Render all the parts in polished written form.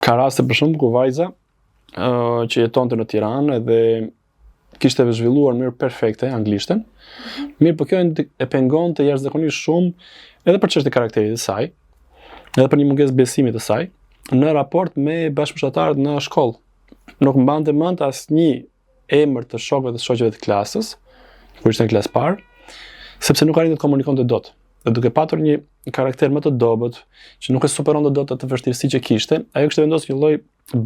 Ka raste për shembull ku vajza që jetonte në Tiranë dhe kishte zhvilluar mirë perfekte anglishten, mirë po kjo e pengonte jashtëzakonisht shumë edhe për çështje karakterit të saj, edhe për një mungesë besimi të saj në raport me bashkëpunëtarët në shkollë. Nuk mbante mend asnjë emër të shokëve dhe shoqeve të klasës, kur ishte në klasë parë, sepse nuk arrinte të komunikonte dot. Dhe duke patur një karakter më të dobët, që nuk e superonte dot atë vështirësi që kishte, ajo kishte vendosur një lloj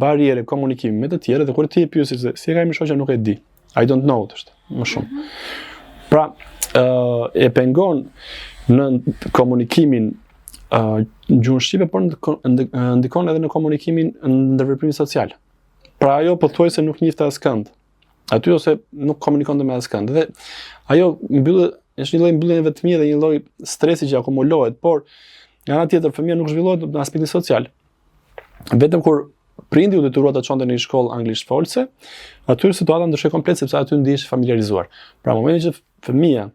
bariere komunikimi me të tjerë dhe kur ti e pyesi se si e ka emrin shoqja nuk e di. I don't know është më shumë. Pra, e pengon në komunikimin gjuhën shqipe, por ndikon edhe në komunikimin ndërveprimi social. Pra ajo pothuajse nuk njihte askënd aty ose nuk komunikonte me askënd. Dhe ajo është një lloj mbyllje vetmie dhe një lloj stresi që akumulohet, por nga ana tjetër fëmia nuk zhvillohet në aspektin social. Vetëm kur prindi u detyrohet të çonte në një shkollë anglishfolse, aty situata ndryshoi komplet sepse aty ndihesh familiarizuar. Pra momentin që fëmia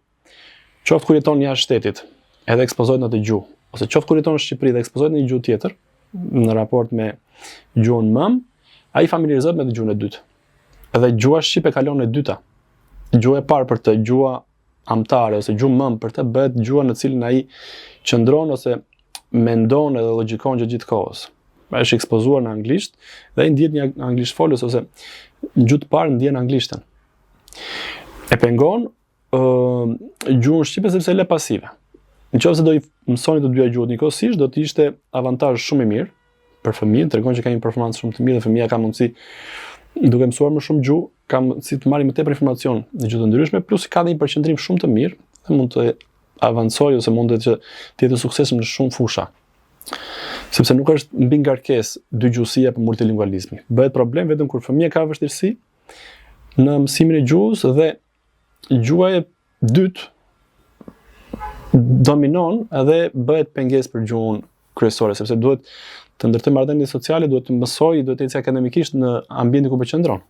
qoftë kur jeton jashtë shtetit, edhe ekspozohet në atë gjuhë, ose qoftë kur jeton në Shqipëri dhe ekspozohet në një gjuhë tjetër, në raport me gjuhën mëm, ai familiarizohet me gjuhën e dytë. Edhe gjuha shqipe kalon e dyta. Gjuha e parë për të, gjuha amtare ose gjuhë mëm për të bëhet gjuha në cilën ai qëndron ose mendon edhe logjikon gjatë kohës. Pra është ekspozuar në anglisht dhe ai ndihet një anglishfolës ose në gjuhë të parë ndjen anglishten. E pengon gjuhën shqipe sepse le pasive. Nëse do i mësoni të dyja gjuhët njëkohësisht, do të ishte avantazh shumë i mirë për fëmijën, tregon që ka një performancë shumë të mirë dhe fëmia ka mundësi, duke mësuar më shumë gjuhë, ka mundësi të marrë më tepër informacion në gjuhë të ndryshme, plus ka dhe një përqendrim shumë të mirë dhe mund të avancojë ose mund të jetë suksesshëm në shumë fusha. Sepse nuk është mbi ngarkesë dygjuesia për multilingualizmi. Bëhet problem vetëm kur fëmia ka vështirësi në mësimin e gjuhës dhe gjuha e dytë dominon edhe bëhet pengesë për gjuhën kryesore, sepse duhet të ndërtojë marrëdhënie sociale, duhet të mësojë, duhet të ecë akademikisht në ambientin ku po qëndron.